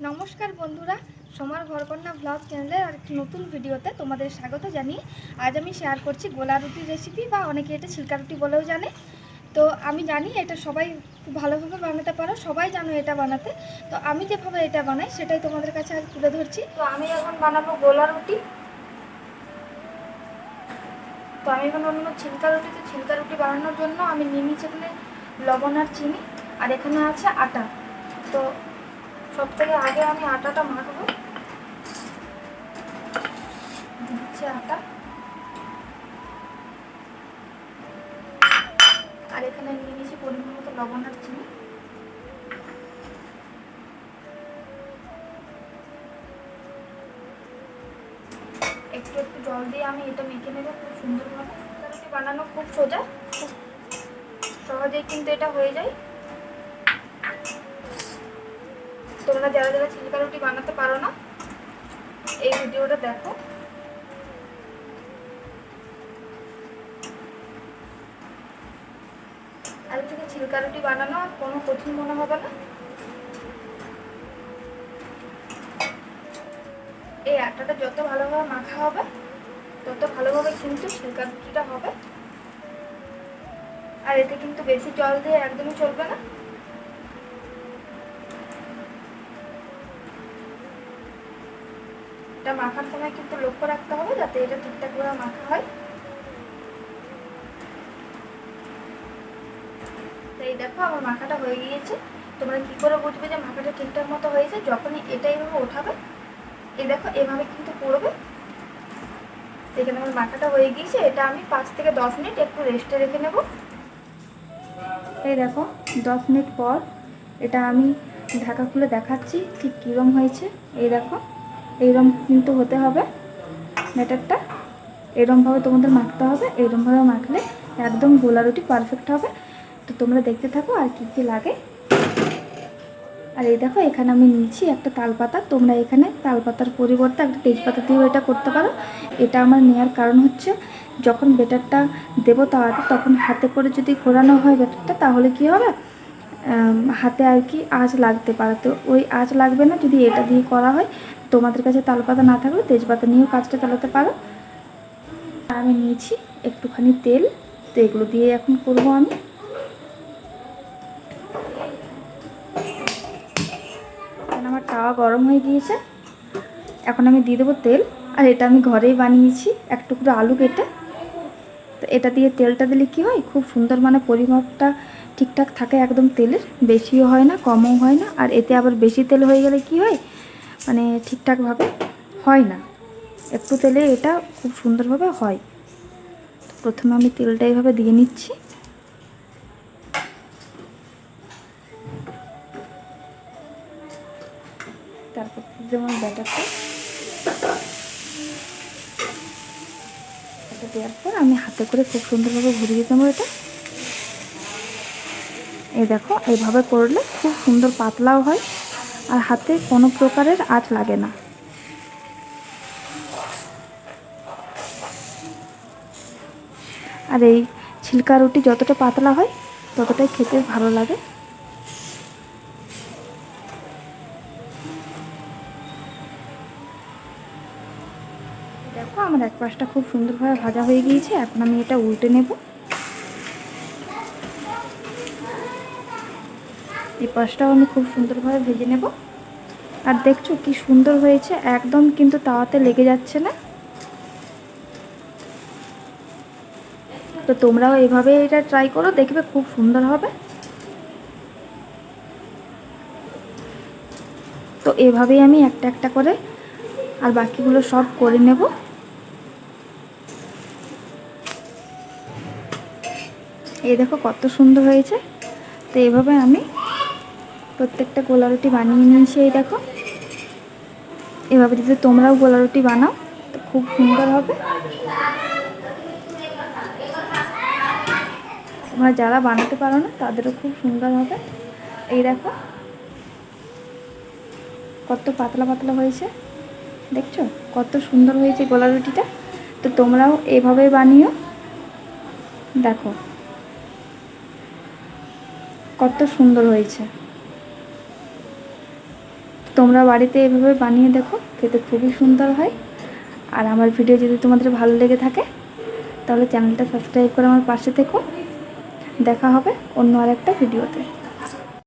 নমস্কার বন্ধুরা, সোমার ঘরকন্যা ব্লগ চ্যানেলের আর একটি নতুন ভিডিওতে তোমাদের স্বাগত জানিয়ে আজ আমি শেয়ার করছি গোলা রুটির রেসিপি, বা অনেকে এটা ছিলকা রুটি বলেও জানে। তো আমি জানি এটা সবাই খুব ভালোভাবে বানাতে পারো, সবাই জানো এটা বানাতে। তো আমি যেভাবে এটা বানাই সেটাই তোমাদের কাছে আজ তুলে ধরছি। তো আমি এখন বানাবো গোলা রুটি। তো আমি এখন বানাবো ছিলকা রুটি। তো ছিলকা রুটি বানানোর জন্য আমি নিয়ে নিচ্ছি এখানে লবণ আর চিনি, আর এখানে আছে আটা। তো সব থেকে আগে আমি আটাটা মাখবো। দিচ্ছি আটা, আর এখানে নিয়ে নিয়েছি পরিমাণ মতো লবণ আর চিনি। একটু একটু জল দিয়ে আমি এটা মেখে নেব খুব সুন্দরভাবে। রুটি বানানো খুব সোজা, খুব সহজেই কিন্তু এটা হয়ে যায়। তোমরা যারা যারা ছিলকা রুটি বানাতে পারো না, এই ভিডিওটা দেখো। আর থেকে ছিলকা রুটি বানানো কোনো কঠিন মনে হবে না। এই আটাটা যত ভালোভাবে মাখা হবে তত ভালোভাবে কিন্তু ছিলকা রুটিটা হবে। আর এতে কিন্তু বেশি জল দিয়ে একদমই চলবে না। এটা মাখার সময় কিন্তু লক্ষ্য রাখতে হবে যাতে এটা ঠিকঠাক করে মাখা হয়। এই দেখো আমার মাখাটা হয়ে গিয়েছে। তোমরা কি করে বুঝবে যে মাখাটা ঠিকঠাক মতো হয়েছে? যখনই এটা এইভাবে ওঠাবে, এই দেখো এভাবে কিন্তু পড়বে। এখানে আমার মাখাটা হয়ে গিয়েছে। এটা আমি 5 থেকে 10 মিনিট একটু রেস্টে রেখে নেব। এই দেখো 10 মিনিট পর এটা আমি ঢাকা খুলে দেখাচ্ছি ঠিক কীরকম হয়েছে। এই দেখো এইরকম কিন্তু হতে হবে ব্যাটারটা। এরকমভাবে তোমাদের মাখতে হবে। এরকমভাবে মাখলে একদম গোলা রুটি পারফেক্ট হবে। তো তোমরা দেখতে থাকো আর কি কি লাগে। আর এই দেখো এখানে আমি নিচ্ছি একটা তালপাতা। তোমরা এখানে তালপাতার পরিবর্তে একটা তেজপাতা দিয়েও এটা করতে পারো। এটা আমার নেওয়ার কারণ হচ্ছে, যখন বেটারটা দেবো তাওয়াতে তখন হাতে করে যদি ঘোরানো হয় বেটারটা, তাহলে কি হবে, হাতে আর কি আঁচ লাগতে পারে। তো ওই আঁচ লাগবে না যদি এটা দিয়ে করা হয়। তোমাদের কাছে তালপাতা না থাকলে তেজপাতা নিয়েও কাজটা চালাতে পারো। আর আমি নিয়েছি একটুখানি তেল। তো এগুলো দিয়ে এখন করবো আমি। আমার তাওয়া গরম হয়ে গিয়েছে, এখন আমি দিয়ে দেবো তেল। আর এটা আমি ঘরেই বানিয়েছি এক টুকরো আলু কেটে। তো এটা দিয়ে তেলটা দিলে কি হয়, খুব সুন্দর মানে পরিমাপটা ঠিকঠাক থাকে একদম তেলের, বেশিও হয় না কমও হয় না। আর এতে আবার বেশি তেল হয়ে গেলে কি হয়, মানে ঠিকঠাকভাবে হয় না। একটু তেলে এটা খুব সুন্দরভাবে হয়। তো প্রথমে আমি তেলটা এইভাবে দিয়ে নিচ্ছি। তারপর যেমন ব্যাটারটা দেওয়ার পর আমি হাতে করে খুব সুন্দরভাবে ঘুরিয়ে দেবো এটা। এই দেখো এইভাবে করলে খুব সুন্দর পাতলাও হয়, আর হাতে কোনো প্রকারের আঁচ লাগে না। আর এই ছিলকা রুটি যতটা পাতলা হয় ততটাই খেতে ভালো লাগে। দেখো আমার এক পাশটা খুব সুন্দরভাবে ভাজা হয়ে গিয়েছে। এখন আমি এটা উল্টে নেব। এই পাশটাও আমি খুব সুন্দরভাবে ভেজে নেব। আর দেখছো কি সুন্দর হয়েছে, একদম কিন্তু তাওয়াতে লেগে যাচ্ছে না। তো তোমরাও এভাবে এটা ট্রাই করো, দেখবে খুব সুন্দর হবে। তো এভাবেই আমি একটা একটা করে আর বাকিগুলো সব করে নেব। এই দেখো কত সুন্দর হয়েছে। তো এইভাবে আমি প্রত্যেকটা গোলা রুটি বানিয়ে নিয়েছি। এই দেখো এভাবে যদি তোমরাও গোলা রুটি বানাও তো খুব সুন্দর হবে। তোমরা যারা বানাতে পারো না তাদেরও খুব সুন্দর হবে। এই দেখো কত পাতলা পাতলা হয়েছে, দেখছো কত সুন্দর হয়েছে গোলা রুটিটা। তো তোমরাও এভাবে বানিও, দেখো কত সুন্দর হয়েছে। তোমরা বাড়িতে এভাবে বানিয়ে দেখো, খেতে খুবই সুন্দর হয়। আর আমার ভিডিও যদি তোমাদের ভালো লেগে থাকে তাহলে চ্যানেলটা সাবস্ক্রাইব করে আমার পাশে থেকো। দেখা হবে অন্য আরেকটা ভিডিওতে।